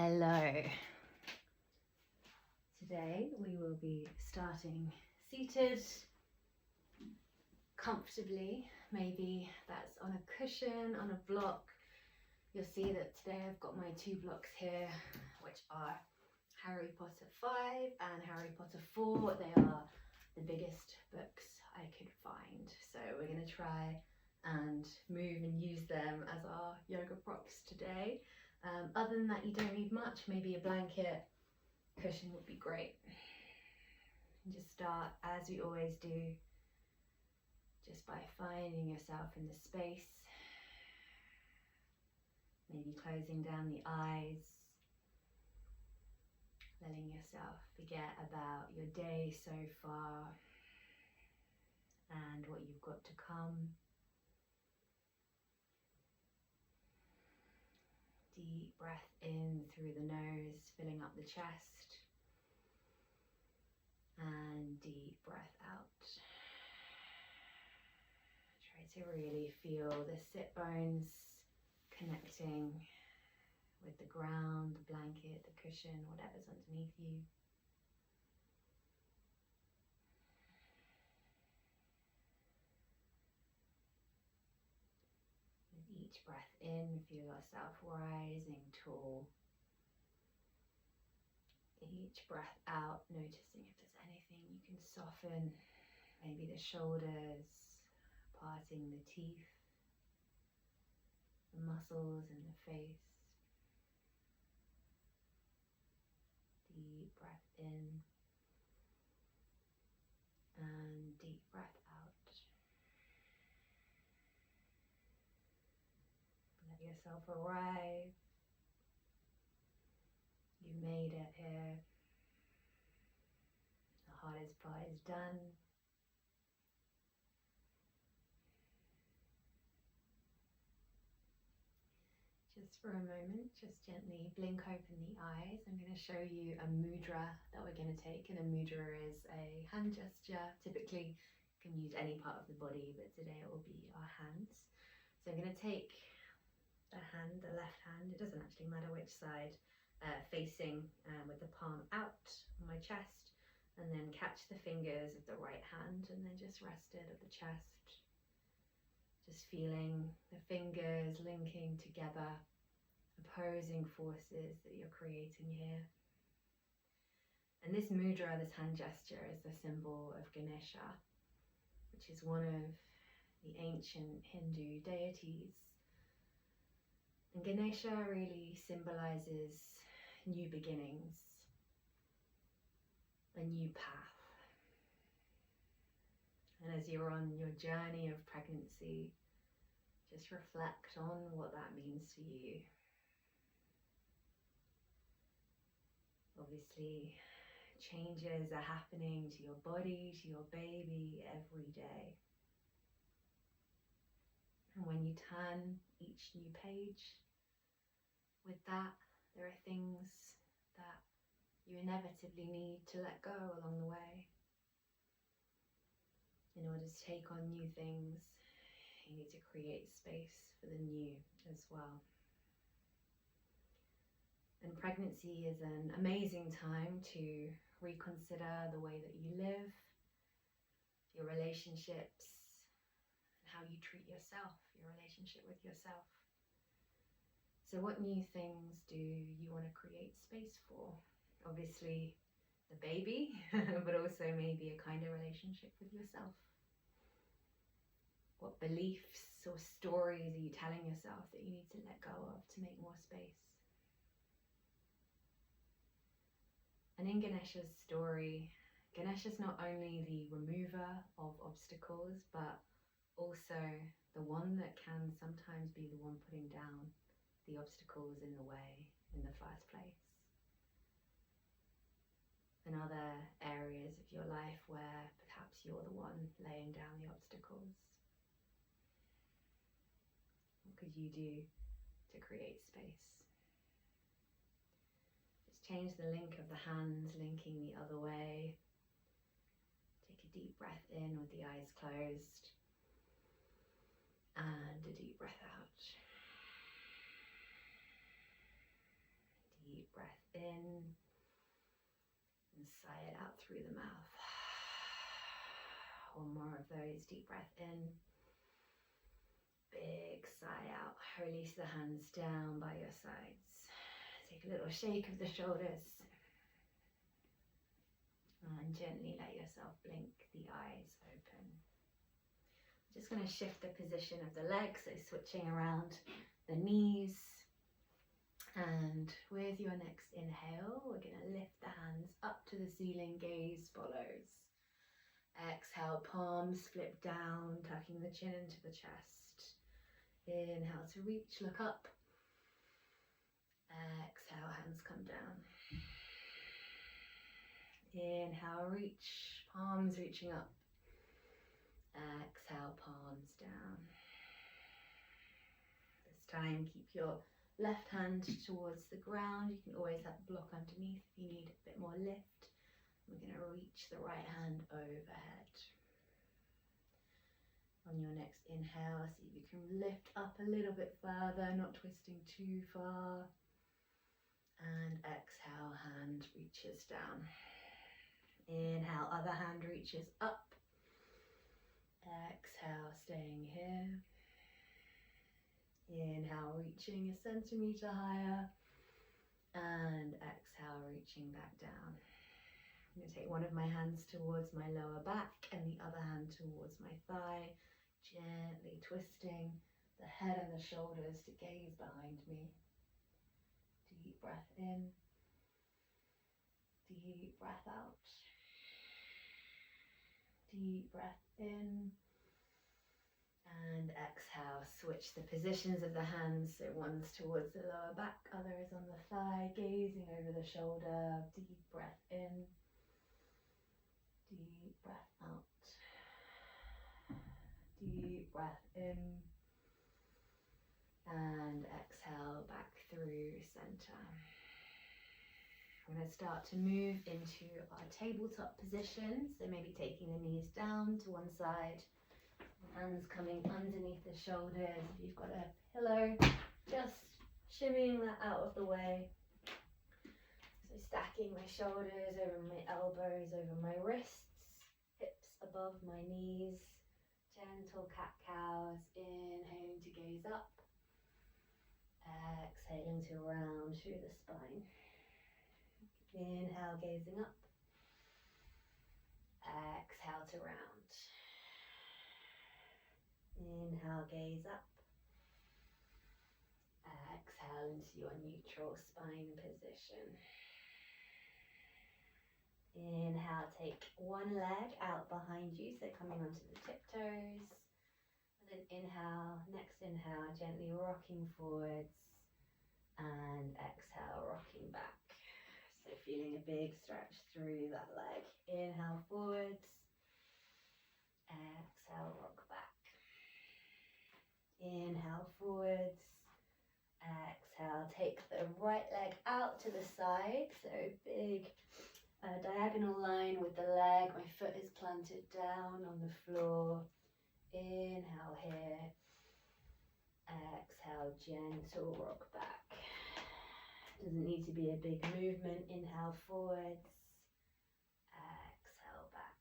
Hello. Today we will be starting seated comfortably. Maybe that's on a cushion, on a block. You'll see that today I've got my two blocks here, which are Harry Potter 5 and Harry Potter 4. They are the biggest books I could find. So we're going to try and move and use them as our yoga props today. Other than that, you don't need much. Maybe a blanket, cushion would be great. And just start as we always do, just by finding yourself in the space. Maybe closing down the eyes, letting yourself forget about your day so far and what you've got to come. Deep breath in through the nose, filling up the chest, and deep breath out. Try to really feel the sit bones connecting with the ground, the blanket, the cushion, whatever's underneath you. Each breath in, feel yourself rising tall. Each breath out, noticing if there's anything you can soften, maybe the shoulders, parting the teeth, the muscles in the face. Deep breath in and deep breath out. Let yourself arrive. You made it here. The hardest part is done. Just for a moment, just gently blink open the eyes. I'm going to show you a mudra that we're going to take, and a mudra is a hand gesture. Typically you can use any part of the body, but today it will be our hands. So I'm going to take the hand, the left hand, it doesn't actually matter which side, facing with the palm out on my chest, and then catch the fingers of the right hand and then just rest it at the chest. Just feeling the fingers linking together, opposing forces that you're creating here. And this mudra, this hand gesture, is the symbol of Ganesha, which is one of the ancient Hindu deities. And Ganesha really symbolizes new beginnings, a new path. And as you're on your journey of pregnancy, just reflect on what that means to you. Obviously, changes are happening to your body, to your baby every day. And when you turn each new page, with that, there are things that you inevitably need to let go along the way. In order to take on new things, you need to create space for the new as well. And pregnancy is an amazing time to reconsider the way that you live, your relationships, and how you treat yourself, your relationship with yourself. So what new things do you want to create space for? Obviously the baby, but also maybe a kinder relationship with yourself. What beliefs or stories are you telling yourself that you need to let go of to make more space? And in Ganesha's story, Ganesha's not only the remover of obstacles, but also the one that can sometimes be the one putting down the obstacles in the way in the first place. And other areas of your life where perhaps you're the one laying down the obstacles. What could you do to create space? Just change the link of the hands, linking the other way. Take a deep breath in with the eyes closed. And a deep breath out. Deep deep breath in and sigh it out through the mouth. One more of those. Deep breath in, big sigh out. Release the hands down by your sides. Take a little shake of the shoulders and gently let yourself blink the eyes open. I'm just going to shift the position of the legs, so switching around the knees. And with your next inhale, we're going to lift the hands up to the ceiling, gaze follows. Exhale, palms flip down, tucking the chin into the chest. Inhale to reach, look up. Exhale, hands come down. Inhale, reach, palms reaching up. Exhale, palms down. This time, keep your left hand towards the ground. You can always have a block underneath if you need a bit more lift. We're going to reach the right hand overhead. On your next inhale, see if you can lift up a little bit further, not twisting too far. And exhale, hand reaches down. Inhale, other hand reaches up. Exhale, staying here. Inhale, reaching a centimeter higher. And exhale, reaching back down. I'm going to take one of my hands towards my lower back and the other hand towards my thigh, gently twisting the head and the shoulders to gaze behind me. Deep breath in, deep breath out. Deep breath in and exhale. Switch the positions of the hands, so one's towards the lower back, other is on the thigh, gazing over the shoulder. Deep breath in. Deep breath out. Deep breath in. And exhale back through center. We're going to start to move into our tabletop position. So maybe taking the knees down to one side, hands coming underneath the shoulders. If you've got a pillow, just shimmying that out of the way. So stacking my shoulders over my elbows, over my wrists, hips above my knees, gentle cat-cows, inhaling to gaze up, exhaling to round through the spine. Inhale, gazing up, exhale to round. Inhale, gaze up, exhale into your neutral spine position. Inhale, take one leg out behind you, so coming onto the tiptoes. And then inhale, next inhale, gently rocking forwards. And exhale, rocking back. So feeling a big stretch through that leg. Inhale, forwards. Exhale, rock back. Inhale, forwards. Exhale, take the right leg out to the side. So big diagonal line with the leg. My foot is planted down on the floor. Inhale here. Exhale, gentle rock back. Doesn't need to be a big movement. Inhale forwards. Exhale back.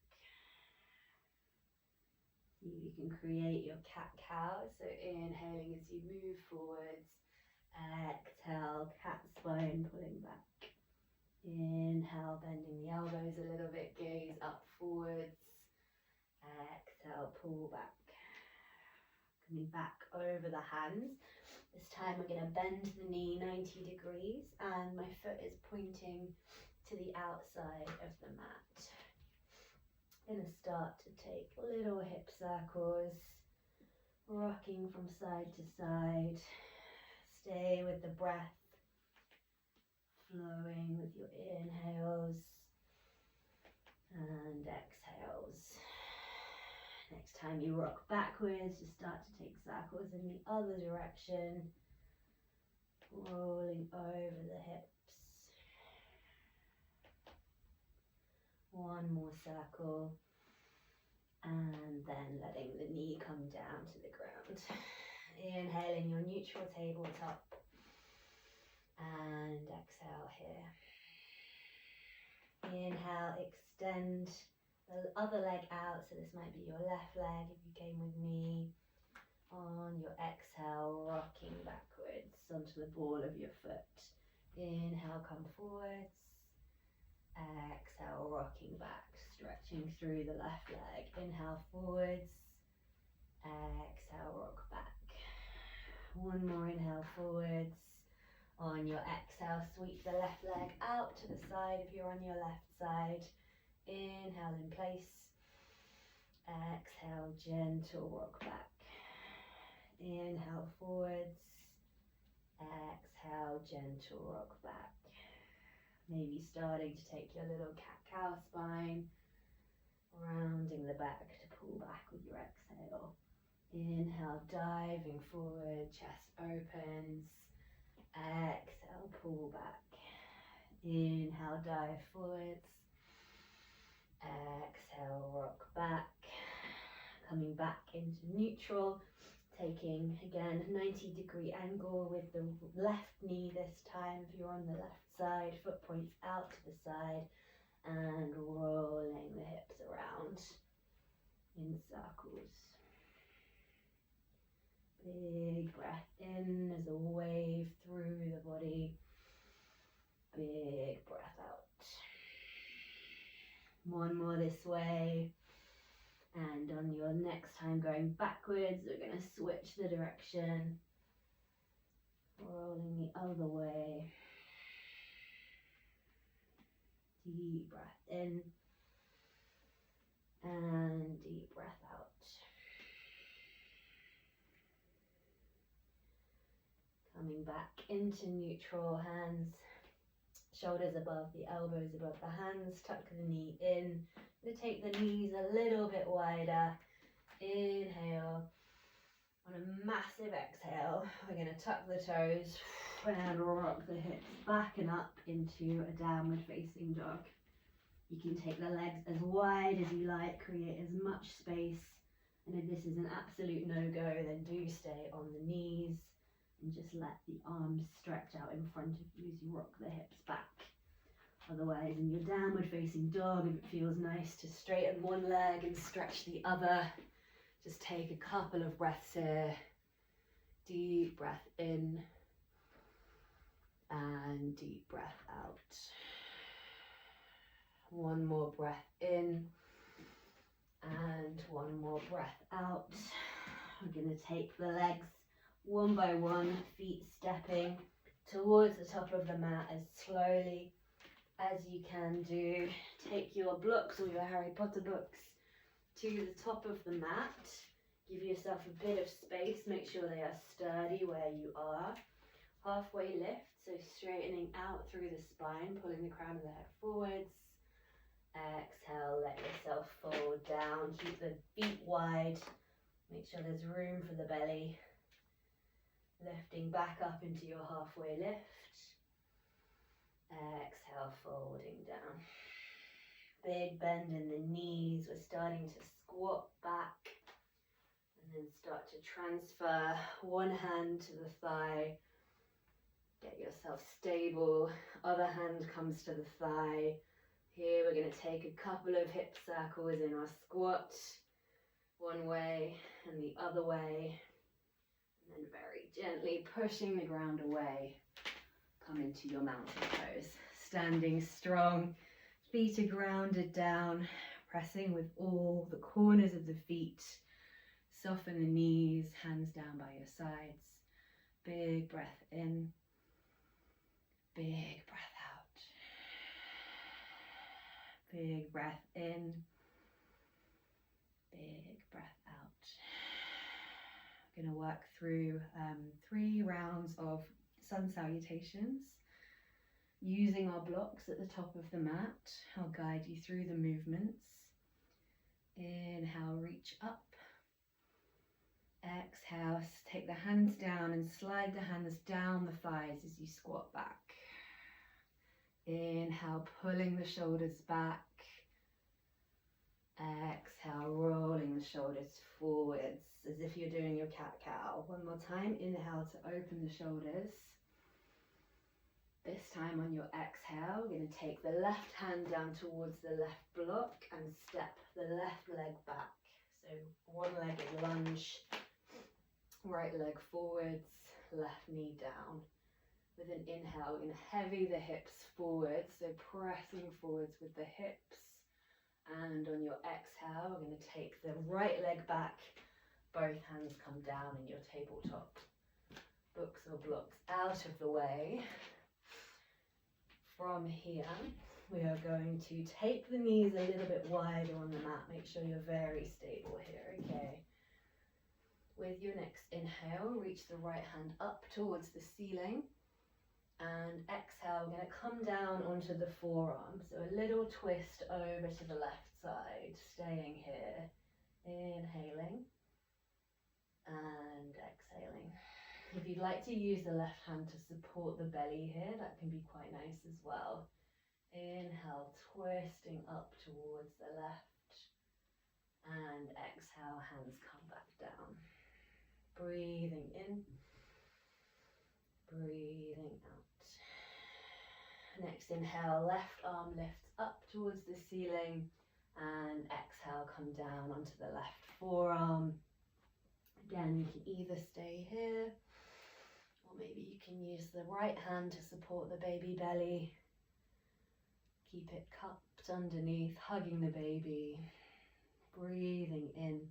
See if you can create your cat-cow. So inhaling as you move forwards. Exhale, cat spine pulling back. Inhale, bending the elbows a little bit, gaze up forwards. Exhale, pull back. Coming back over the hands. This time we're going to bend the knee 90 degrees and my foot is pointing to the outside of the mat. I'm going to start to take little hip circles, rocking from side to side. Stay with the breath, flowing with your inhales and exhales. Next time you rock backwards, just start to take circles in the other direction, rolling over the hips. One more circle, and then letting the knee come down to the ground. Inhaling your neutral tabletop, and exhale here. inhale, extend the other leg out. So this might be your left leg if you came with me. On your exhale, rocking backwards onto the ball of your foot. Inhale, come forwards. Exhale, rocking back, stretching through the left leg. Inhale, forwards. Exhale, rock back. One more inhale, forwards. On your exhale, sweep the left leg out to the side if you're on your left side. Inhale in place. Exhale, gentle rock back. Inhale forwards. Exhale, gentle rock back. Maybe starting to take your little cat-cow spine, rounding the back to pull back with your exhale. Inhale, diving forward, chest opens. Exhale, pull back. Inhale, dive forwards. Exhale, rock back. Coming back into neutral. Taking, again, 90-degree angle with the left knee this time. If you're on the left side, foot points out to the side. And rolling the hips around in circles. Big breath in as a wave through the body. Big breath out. One more this way. And on your next time going backwards, we're going to switch the direction. Rolling the other way. Deep breath in. And deep breath out. Coming back into neutral, hands, shoulders above the elbows, above the hands, tuck the knee in. We'll take the knees a little bit wider. Inhale. On a massive exhale, we're going to tuck the toes and rock the hips back and up into a downward facing dog. You can take the legs as wide as you like, create as much space. And if this is an absolute no-go, then do stay on the knees. And just let the arms stretch out in front of you as you rock the hips back. Otherwise, in your downward facing dog, if it feels nice to straighten one leg and stretch the other, just take a couple of breaths here. Deep breath in and deep breath out. One more breath in and one more breath out. We're going to take the legs one by one, feet stepping towards the top of the mat as slowly as you can do. Take your blocks or your Harry Potter books to the top of the mat. Give yourself a bit of space. Make sure they are sturdy where you are. Halfway lift, so straightening out through the spine, pulling the crown of the head forwards. Exhale, let yourself fold down. Keep the feet wide. Make sure there's room for the belly. Lifting back up into your halfway lift. Exhale, folding down. Big bend in the knees. We're starting to squat back. And then start to transfer one hand to the thigh. Get yourself stable. Other hand comes to the thigh. Here we're going to take a couple of hip circles in our squat. One way and the other way. And then very gently pushing the ground away. Come into your mountain pose. Standing strong. Feet are grounded down. Pressing with all the corners of the feet. Soften the knees. Hands down by your sides. Big breath in. Big breath out. Big breath in. Big breath out. We're going to work through 3 rounds of sun salutations. Using our blocks at the top of the mat, I'll guide you through the movements. Inhale, reach up. Exhale, take the hands down and slide the hands down the thighs as you squat back. Inhale, pulling the shoulders back. Exhale, rolling the shoulders forwards as if you're doing your cat-cow. One more time. Inhale to open the shoulders. This time on your exhale, we're going to take the left hand down towards the left block and step the left leg back. So one leg in lunge, right leg forwards, left knee down. With an inhale, we're going to heavy the hips forwards, so pressing forwards with the hips. And on your exhale, we're going to take the right leg back, both hands come down in your tabletop. Books or blocks out of the way. From here, we are going to take the knees a little bit wider on the mat. Make sure you're very stable here, okay? With your next inhale, reach the right hand up towards the ceiling. And exhale, we're going to come down onto the forearm. So a little twist over to the left side, staying here. Inhaling and exhaling. If you'd like to use the left hand to support the belly here, that can be quite nice as well. Inhale, twisting up towards the left. And exhale, hands come back down. Breathing in. Breathing out. Next inhale, left arm lifts up towards the ceiling. And exhale, come down onto the left forearm. Again, you can either stay here, or maybe you can use the right hand to support the baby belly. Keep it cupped underneath, hugging the baby. Breathing in,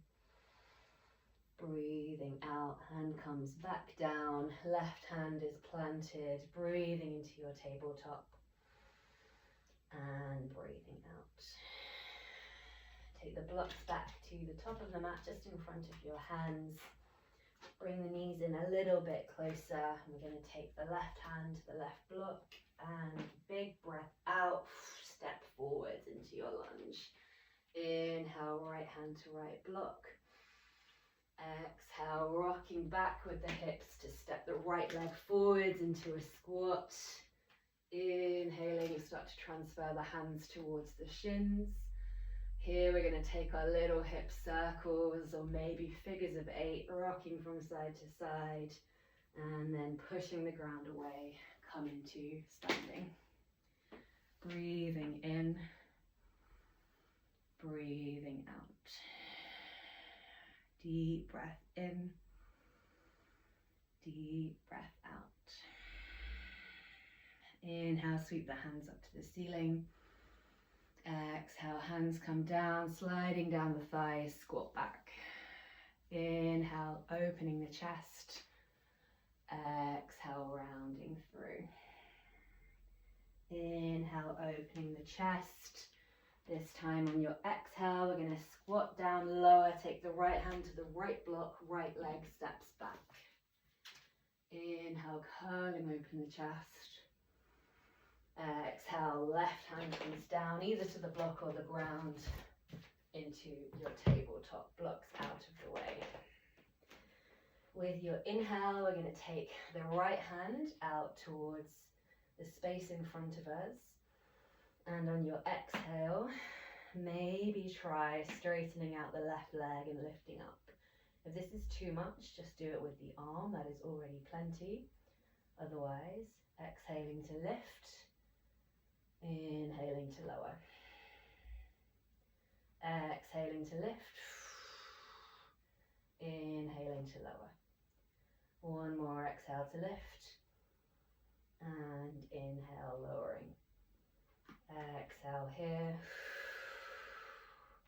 breathing out. Hand comes back down, left hand is planted, breathing into your tabletop. And breathing out. Take the blocks back to the top of the mat, just in front of your hands. Bring the knees in a little bit closer. We're going to take the left hand to the left block and big breath out. Step forwards into your lunge. Inhale, right hand to right block. Exhale, rocking back with the hips to step the right leg forwards into a squat. Inhaling, you start to transfer the hands towards the shins. Here we're going to take our little hip circles or maybe figures of 8, rocking from side to side, and then pushing the ground away, come into standing. Breathing in, breathing out. Deep breath in, deep breath out. Inhale, sweep the hands up to the ceiling. Exhale, hands come down, sliding down the thighs, squat back. Inhale, opening the chest. Exhale, rounding through. Inhale, opening the chest. This time on your exhale, we're going to squat down lower, take the right hand to the right block, right leg steps back. Inhale, curling open the chest. Exhale, left hand comes down either to the block or the ground into your tabletop, blocks out of the way. With your inhale, we're going to take the right hand out towards the space in front of us. And on your exhale, maybe try straightening out the left leg and lifting up. If this is too much, just do it with the arm, that is already plenty. Otherwise, exhaling to lift. Inhaling to lower. Exhaling to lift. Inhaling to lower. One more exhale to lift. And inhale, lowering. Exhale here.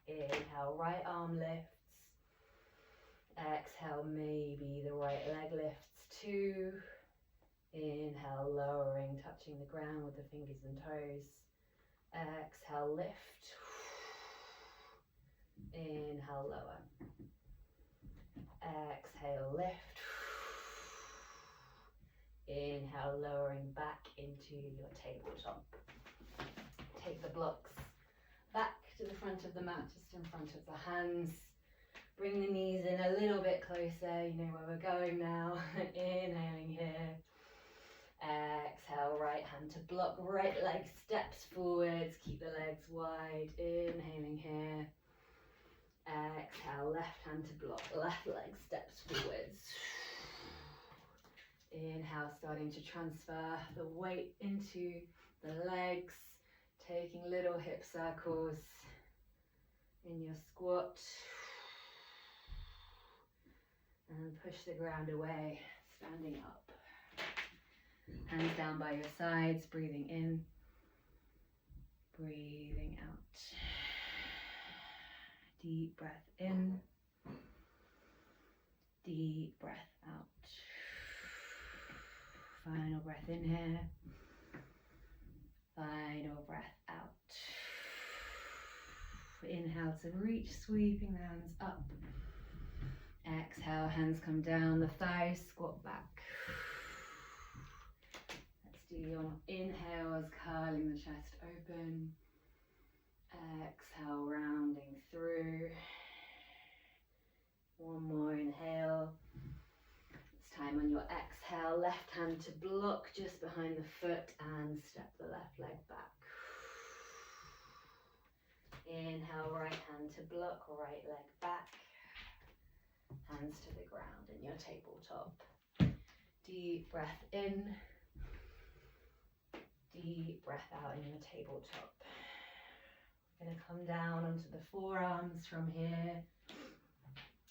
Inhale, right arm lifts. Exhale, maybe the right leg lifts too. Inhale, lowering, touching the ground with the fingers and toes. Exhale, lift. Inhale, lower. Exhale, lift. Inhale, lowering back into your tabletop. Take the blocks back to the front of the mat, just in front of the hands. Bring the knees in a little bit closer, you know where we're going now. Inhaling here. Exhale, right hand to block, right leg steps forwards, keep the legs wide. Inhaling here. Exhale, left hand to block, left leg steps forwards. Inhale, starting to transfer the weight into the legs, taking little hip circles in your squat. And push the ground away, standing up. Hands down by your sides, breathing in, breathing out. Deep breath in, deep breath out. Final breath in here, final breath out. Inhale to reach, sweeping the hands up. Exhale, hands come down, the thighs squat back. Let's do your inhales, curling the chest open. Exhale, rounding through. One more inhale. It's time on your exhale, left hand to block just behind the foot and step the left leg back. Inhale, right hand to block, right leg back. Hands to the ground in your tabletop. Deep breath in. Deep breath out in your tabletop. We're going to come down onto the forearms from here.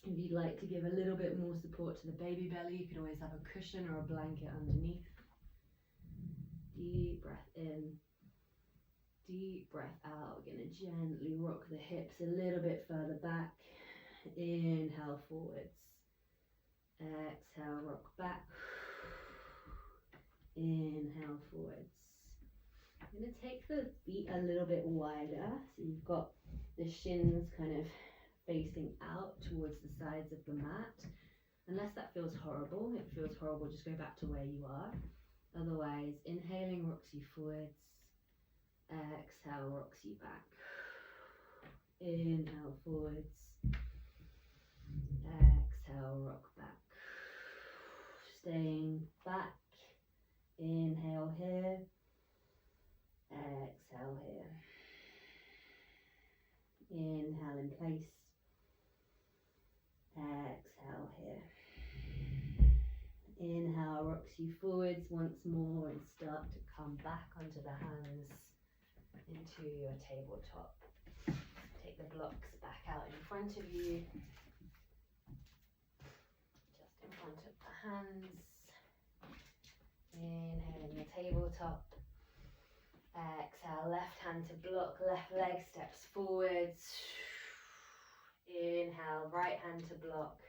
If you'd like to give a little bit more support to the baby belly, you could always have a cushion or a blanket underneath. Deep breath in. Deep breath out. We're going to gently rock the hips a little bit further back. Inhale forwards. Exhale, rock back. Inhale forwards. I'm going to take the feet a little bit wider, so you've got the shins kind of facing out towards the sides of the mat. Unless that feels horrible, if it feels horrible, just go back to where you are. Otherwise, inhaling rocks you forwards. Exhale rocks you back. Inhale forwards. Exhale, rock back. Staying back. Inhale here. Exhale here. Inhale in place. Exhale here. Inhale rocks you forwards once more and start to come back onto the hands into your tabletop. Take the blocks back out in front of you. Just in front of the hands. Inhale in your tabletop. Exhale, left hand to block, left leg steps forwards. Inhale, right hand to block.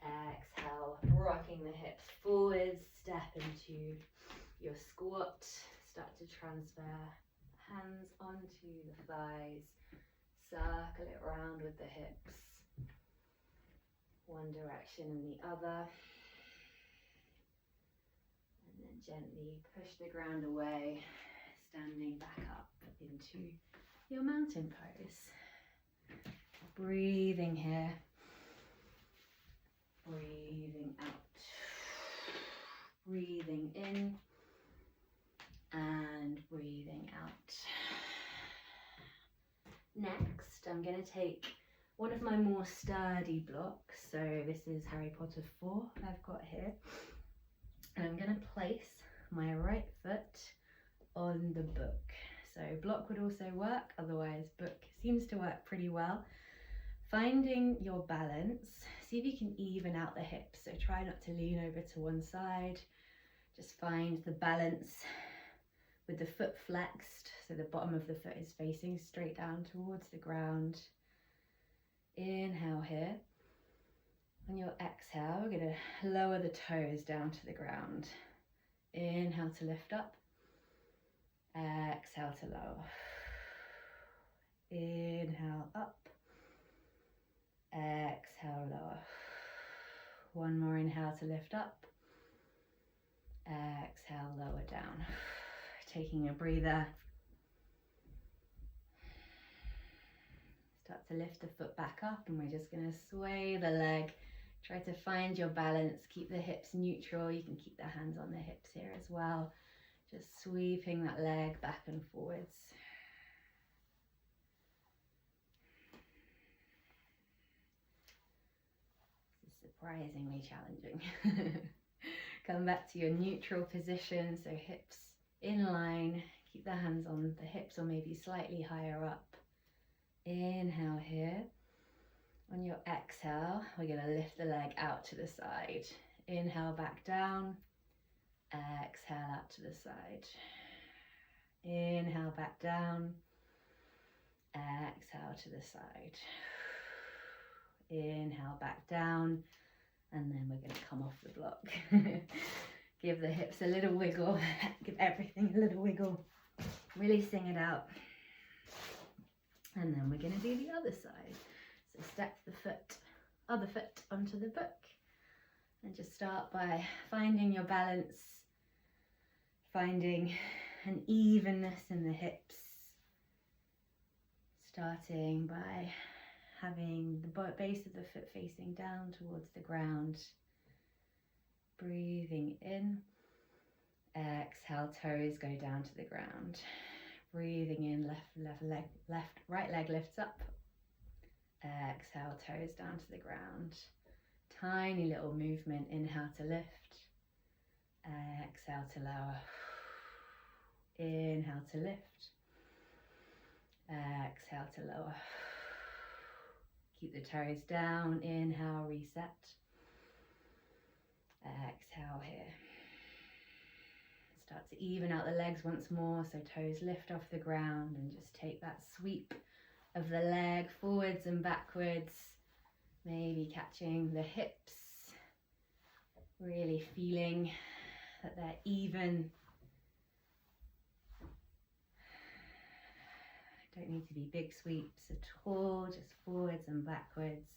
Exhale, rocking the hips forwards, step into your squat. Start to transfer hands onto the thighs. Circle it round with the hips. One direction and the other. And then gently push the ground away, standing back up into your mountain pose. Breathing here. Breathing out. Breathing in and breathing out. Next, I'm going to take one of my more sturdy blocks. So this is Harry Potter 4 I've got here. And I'm going to place my right foot on the book. So block would also work, otherwise book seems to work pretty well. Finding your balance, see if you can even out the hips. So try not to lean over to one side. Just find the balance with the foot flexed, so the bottom of the foot is facing straight down towards the ground. Inhale here. On your exhale, we're going to lower the toes down to the ground. Inhale to lift up. Exhale to lower. Inhale up. Exhale lower. One more inhale to lift up. Exhale lower down. Taking a breather. Start to lift the foot back up, and we're just going to sway the leg. Try to find your balance. Keep the hips neutral. You can keep the hands on the hips here as well. Just sweeping that leg back and forwards. This is surprisingly challenging. Come back to your neutral position, so hips in line. Keep the hands on the hips or maybe slightly higher up. Inhale here. On your exhale, we're going to lift the leg out to the side. Inhale back down. Exhale out to the side. Inhale back down. Exhale to the side. Inhale back down. And then we're going to come off the block. Give the hips a little wiggle. Give everything a little wiggle. Releasing it out. And then we're going to do the other side. So step the other foot onto the book. And just start by finding your balance. Finding an evenness in the hips. Starting by having the base of the foot facing down towards the ground. Breathing in. Exhale, toes go down to the ground. Breathing in, right leg lifts up. Exhale, toes down to the ground. Tiny little movement, inhale to lift. Exhale to lower. Inhale to lift. Exhale to lower. Keep the toes down. Inhale, reset. Exhale here. Start to even out the legs once more, so toes lift off the ground and just take that sweep of the leg forwards and backwards. Maybe catching the hips. Really feeling that they're even. Don't need to be big sweeps at all, just forwards and backwards.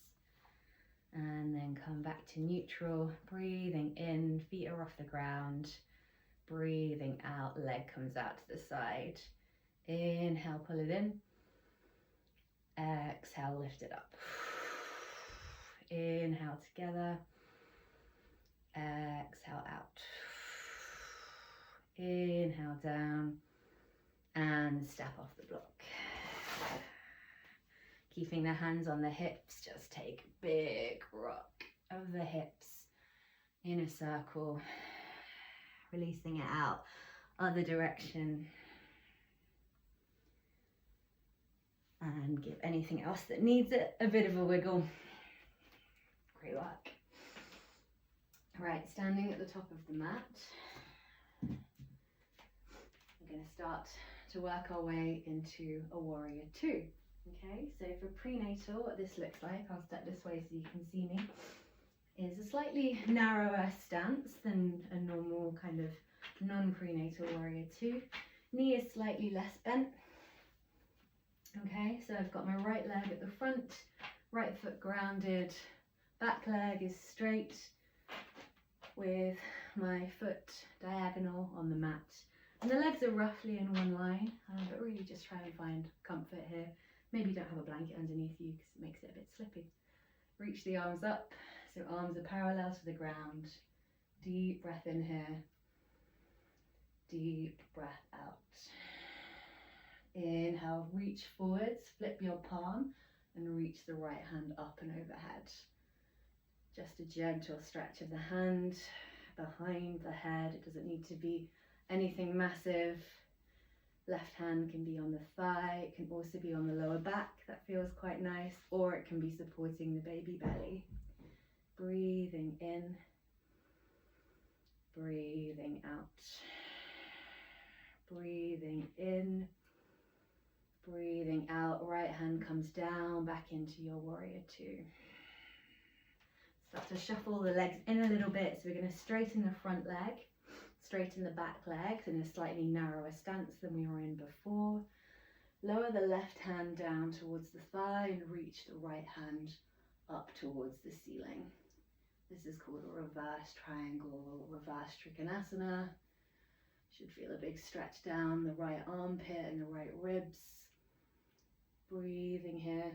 And then come back to neutral, breathing in, feet are off the ground. Breathing out, leg comes out to the side. Inhale, pull it in. Exhale, lift it up. Inhale together. Exhale out. Inhale down. And step off the block. Keeping the hands on the hips, just take a big rock of the hips in a circle, releasing it out, other direction. And give anything else that needs it a bit of a wiggle. Great work. Right, standing at the top of the mat, we're going to start to work our way into a warrior two. Okay, so for prenatal, what this looks like, I'll step this way so you can see me, is a slightly narrower stance than a normal kind of non-prenatal warrior two. Knee is slightly less bent. Okay, so I've got my right leg at the front, right foot grounded, back leg is straight with my foot diagonal on the mat. And the legs are roughly in one line, but really just try and find comfort here. Maybe don't have a blanket underneath you because it makes it a bit slippy. Reach the arms up, so arms are parallel to the ground. Deep breath in here. Deep breath out. Inhale, reach forwards, flip your palm and reach the right hand up and overhead. Just a gentle stretch of the hand behind the head. It doesn't need to be anything massive. Left hand can be on the thigh, it can also be on the lower back, that feels quite nice, or it can be supporting the baby belly. Breathing in, breathing out. Breathing in, breathing out. Right hand comes down, back into your warrior two. Start to shuffle the legs in a little bit, so we're going to straighten the front leg. Straighten the back legs in a slightly narrower stance than we were in before. Lower the left hand down towards the thigh and reach the right hand up towards the ceiling. This is called a reverse triangle, reverse trikonasana. Should feel a big stretch down the right armpit and the right ribs. Breathing here.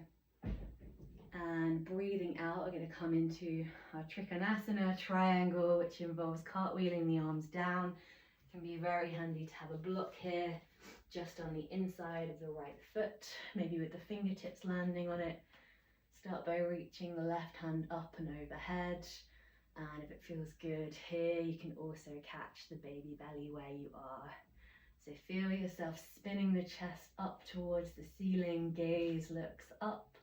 And breathing out, we're going to come into our trikonasana triangle, which involves cartwheeling the arms down. It can be very handy to have a block here, just on the inside of the right foot, maybe with the fingertips landing on it. Start by reaching the left hand up and overhead, And if it feels good here, you can also catch the baby belly where you are. So feel yourself spinning the chest up towards the ceiling, gaze looks up,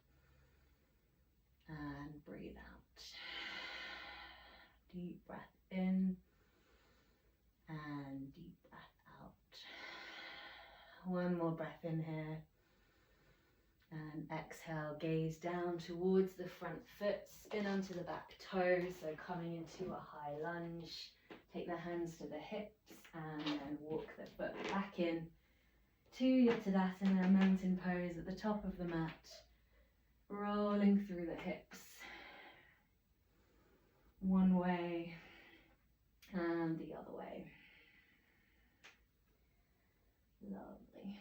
and breathe out. Deep breath in and deep breath out. One more breath in here. And exhale, gaze down towards the front foot, spin onto the back toe, so coming into a high lunge. Take the hands to the hips and then walk the foot back in to your Tadasana, mountain pose at the top of the mat, rolling through the hips. One way and the other way. Lovely.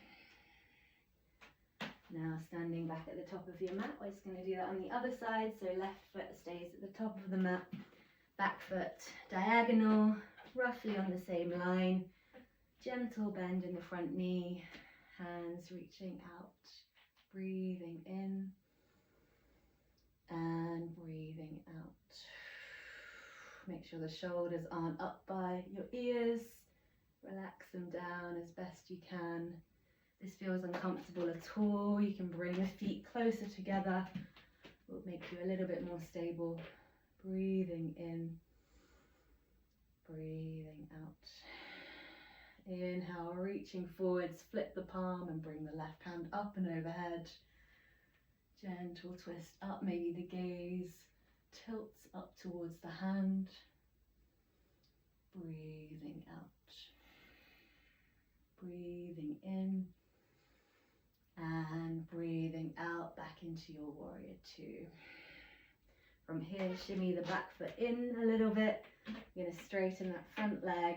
Now standing back at the top of your mat, we're just going to do that on the other side. So left foot stays at the top of the mat, back foot diagonal, roughly on the same line. Gentle bend in the front knee, hands reaching out, breathing in and breathing out. Make sure the shoulders aren't up by your ears. Relax them down as best you can. If this feels uncomfortable at all, you can bring the feet closer together. It will make you a little bit more stable. Breathing in, breathing out. Inhale, reaching forwards, flip the palm and bring the left hand up and overhead. Gentle twist up, maybe the gaze tilts up towards the hand. Breathing out. Breathing in and breathing out back into your warrior two. From here, shimmy the back foot in a little bit. You're going to straighten that front leg.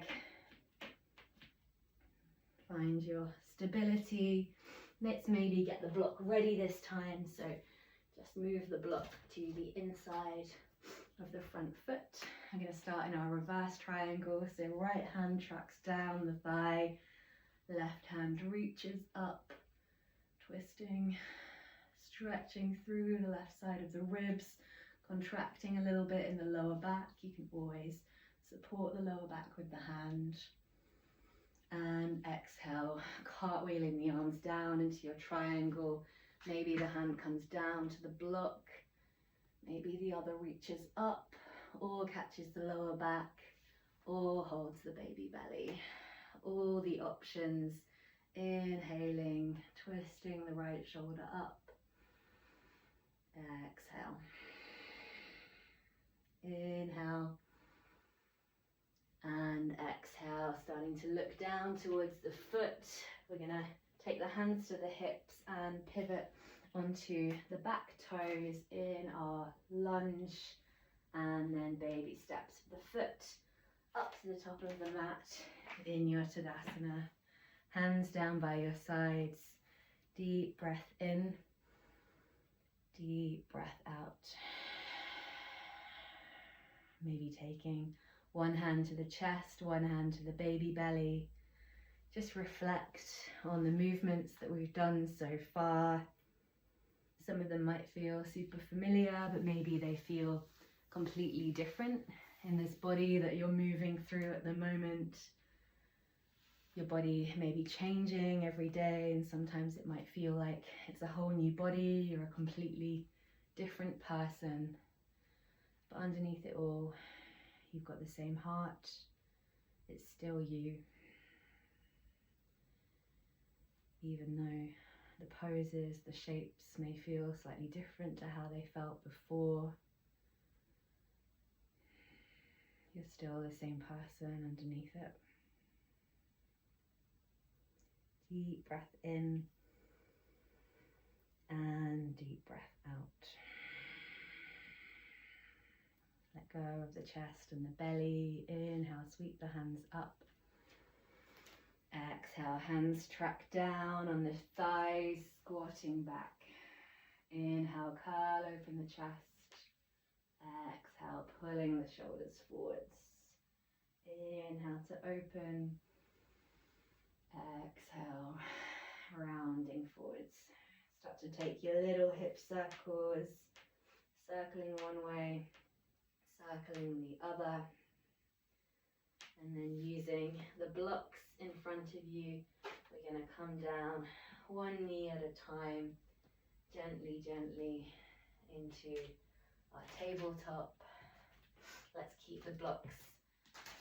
Find your stability. Let's maybe get the block ready this time. So just move the block to the inside of the front foot. I'm going to start in our reverse triangle. So right hand tracks down the thigh. Left hand reaches up, twisting, stretching through the left side of the ribs, contracting a little bit in the lower back. You can always support the lower back with the hand. And exhale, cartwheeling the arms down into your triangle. Maybe the hand comes down to the block. Maybe the other reaches up or catches the lower back or holds the baby belly. All the options. Inhaling, twisting the right shoulder up. Exhale. Inhale. And exhale, starting to look down towards the foot. We're going to take the hands to the hips and pivot onto the back toes in our lunge. And then baby steps the foot up to the top of the mat in your Tadasana. Hands down by your sides. Deep breath in. Deep breath out. Maybe taking one hand to the chest, one hand to the baby belly. Just reflect on the movements that we've done so far. Some of them might feel super familiar, but maybe they feel completely different in this body that you're moving through at the moment. Your body may be changing every day, and sometimes it might feel like it's a whole new body, you're a completely different person. But underneath it all, you've got the same heart. It's still you. Even though the poses, the shapes may feel slightly different to how they felt before, you're still the same person underneath it. Deep breath in and deep breath out. Let go of the chest and the belly. Inhale, sweep the hands up. Exhale, hands track down on the thighs, squatting back. Inhale, curl open the chest. Exhale, pulling the shoulders forwards. Inhale to open. Exhale, rounding forwards. Start to take your little hip circles, circling one way, circling the other, and then using the blocks in front of you, we're going to come down one knee at a time, gently, gently into our tabletop. Let's keep the blocks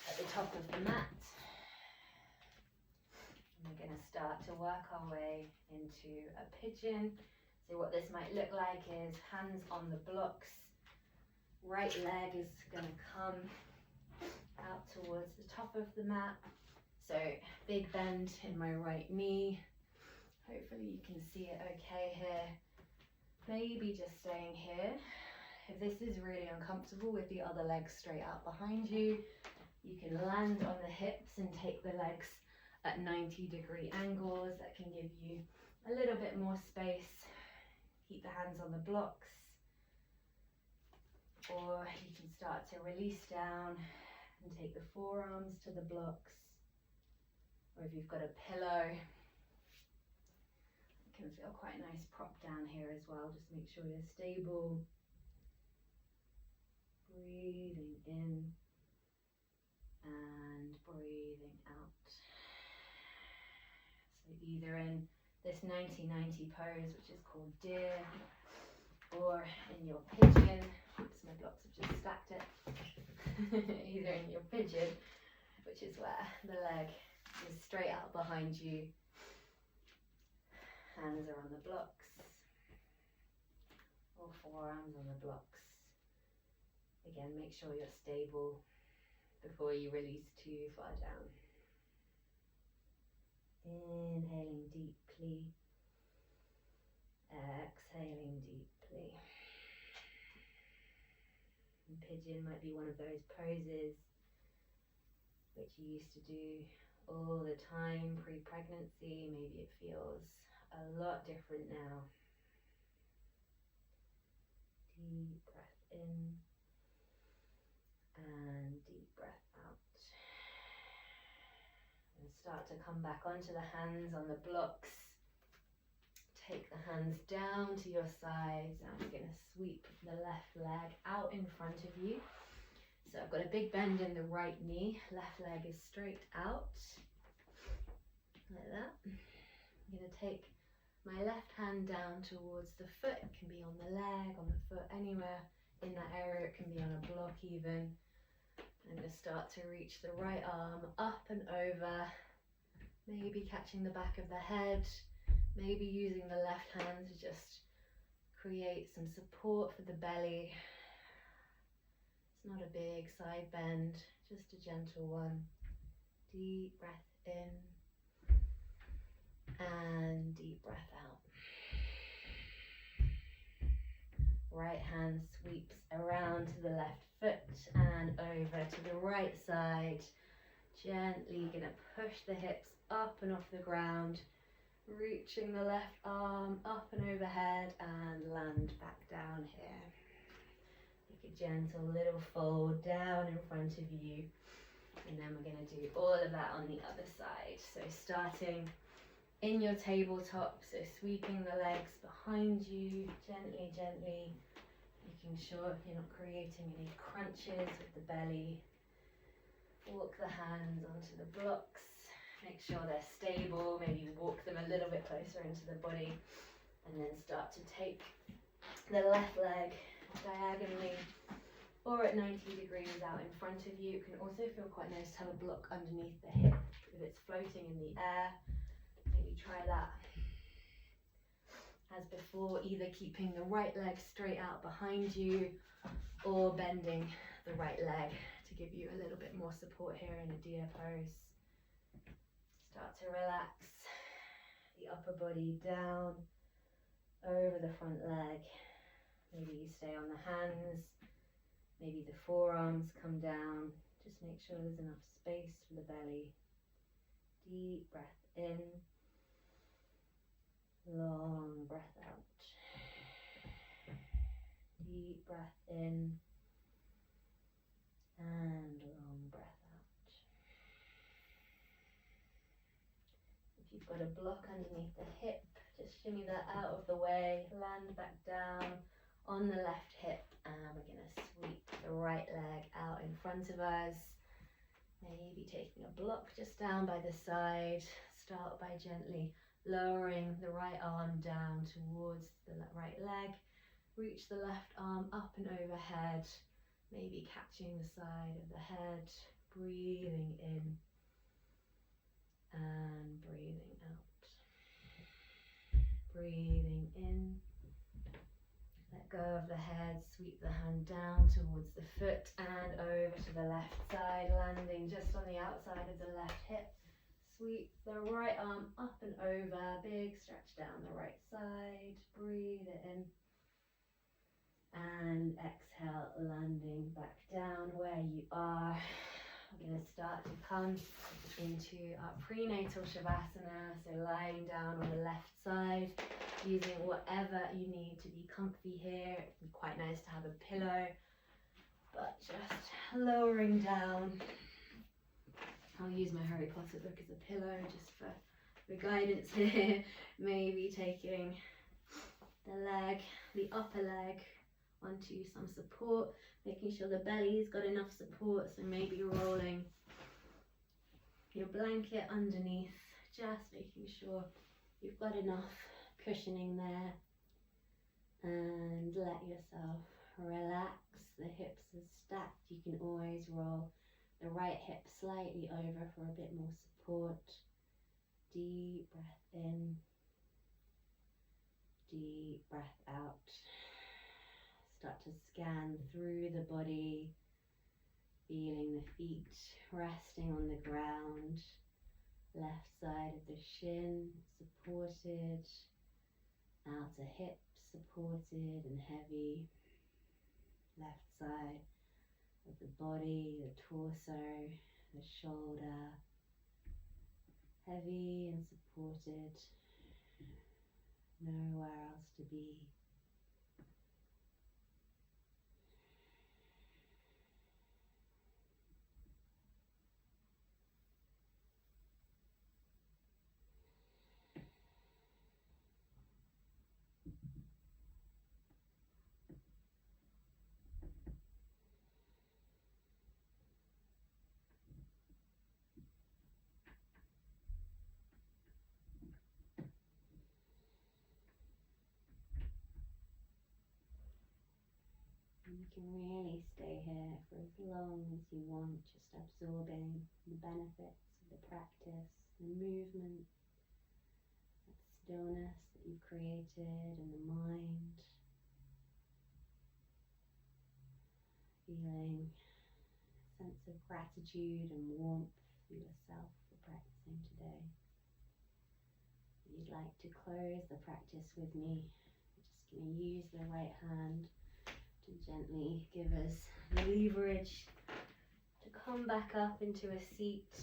at the top of the mat. And we're going to start to work our way into a pigeon. So what this might look like is hands on the blocks. Right leg is going to come out towards the top of the mat. So big bend in my right knee. Hopefully you can see it okay here. Maybe just staying here. If this is really uncomfortable with the other leg straight out behind you, you can land on the hips and take the legs at 90-degree angles. That can give you a little bit more space. Keep the hands on the blocks. Or you can start to release down and take the forearms to the blocks. Or if you've got a pillow, it can feel quite nice prop down here as well. Just make sure you're stable. Breathing in and breathing out. So either in this 90-90 pose, which is called deer, or in your pigeon. Oops, my blocks have just stacked it. Either in your pigeon, which is where the leg is straight out behind you, hands are on the blocks, or forearms on the blocks. Again, make sure you're stable before you release too far down. Inhaling deeply, exhaling deeply. And pigeon might be one of those poses which you used to do all the time pre-pregnancy. Maybe it feels a lot different now. Deep breath in and deep breath out. And start to come back onto the hands on the blocks. Take the hands down to your sides. Now we're going to sweep the left leg out in front of you. So I've got a big bend in the right knee. Left leg is straight out. Like that. I'm going to take my left hand down towards the foot. It can be on the leg, on the foot, anywhere in that area. It can be on a block even. I'm going to start to reach the right arm up and over. Maybe catching the back of the head. Maybe using the left hand to just create some support for the belly. It's not a big side bend, just a gentle one. Deep breath in and deep breath out. Right hand sweeps around to the left foot and over to the right side. Gently gonna push the hips up and off the ground. Reaching the left arm up and overhead and land back down here. Take a gentle little fold down in front of you. And then we're going to do all of that on the other side. So starting in your tabletop, so sweeping the legs behind you, gently, gently, making sure you're not creating any crunches with the belly. Walk the hands onto the blocks. Make sure they're stable, maybe walk them a little bit closer into the body, and then start to take the left leg diagonally or at 90 degrees out in front of you. It can also feel quite nice to have a block underneath the hip if it's floating in the air. Maybe try that. As before, either keeping the right leg straight out behind you or bending the right leg to give you a little bit more support here in a deer pose. Start to relax the upper body down over the front leg. Maybe you stay on the hands, maybe the forearms come down. Just make sure there's enough space for the belly. Deep breath in, long breath out. Deep breath in and long breath out. If you've got a block underneath the hip, just shimmy that out of the way, land back down on the left hip, and we're going to sweep the right leg out in front of us. Maybe taking a block just down by the side. Start by gently lowering the right arm down towards the right leg. Reach the left arm up and overhead, maybe catching the side of the head. Breathing in and breathing out. Breathing in. Let go of the head, sweep the hand down towards the foot and over to the left side, landing just on the outside of the left hip. Sweep the right arm up and over, big stretch down the right side. Breathe it in. And exhale, landing back down where you are. We're going to start to come into our prenatal shavasana, so lying down on the left side, using whatever you need to be comfy here. It can be quite nice to have a pillow, but just lowering down. I'll use my Harry Potter book as a pillow just for the guidance here. Maybe taking the leg, the upper leg, onto some support, making sure the belly's got enough support, so maybe rolling your blanket underneath, just making sure you've got enough cushioning there, and let yourself relax. The hips are stacked. You can always roll the right hip slightly over for a bit more support. Deep breath in, deep breath out. Start to scan through the body, feeling the feet resting on the ground, left side of the shin supported, outer hip supported and heavy, left side of the body, the torso, the shoulder, heavy and supported, nowhere else to be. You can really stay here for as long as you want, just absorbing the benefits of the practice, the movement, that stillness that you've created in the mind. Feeling a sense of gratitude and warmth for yourself for practicing today. If you'd like to close the practice with me, we're just going to use the right hand to gently give us leverage to come back up into a seat,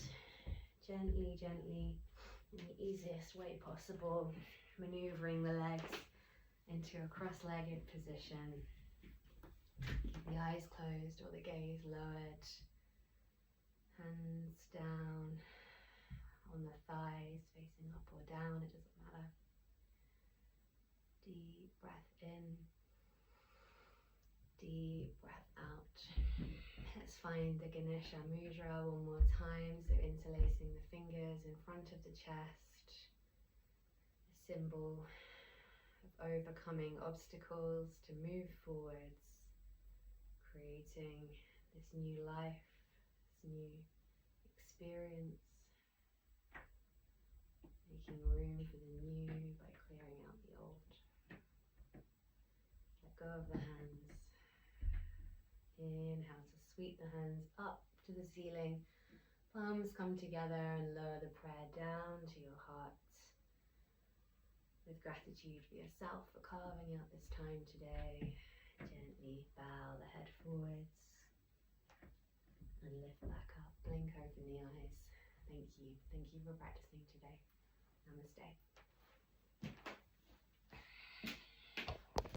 gently, in the easiest way possible, maneuvering the legs into a cross-legged position. Keep the eyes closed or the gaze lowered, hands down on the thighs, facing up or down, it doesn't matter. Deep breath in. Deep breath out. Let's find the Ganesha Mudra one more time. So interlacing the fingers in front of the chest. A symbol of overcoming obstacles to move forwards. Creating this new life, this new experience. Making room for the new by clearing out the old. Let go of the hands. Inhale to sweep the hands up to the ceiling. Palms come together and lower the prayer down to your heart. With gratitude for yourself for carving out this time today, gently bow the head forwards and lift back up. Blink open the eyes. Thank you. Thank you for practicing today. Namaste.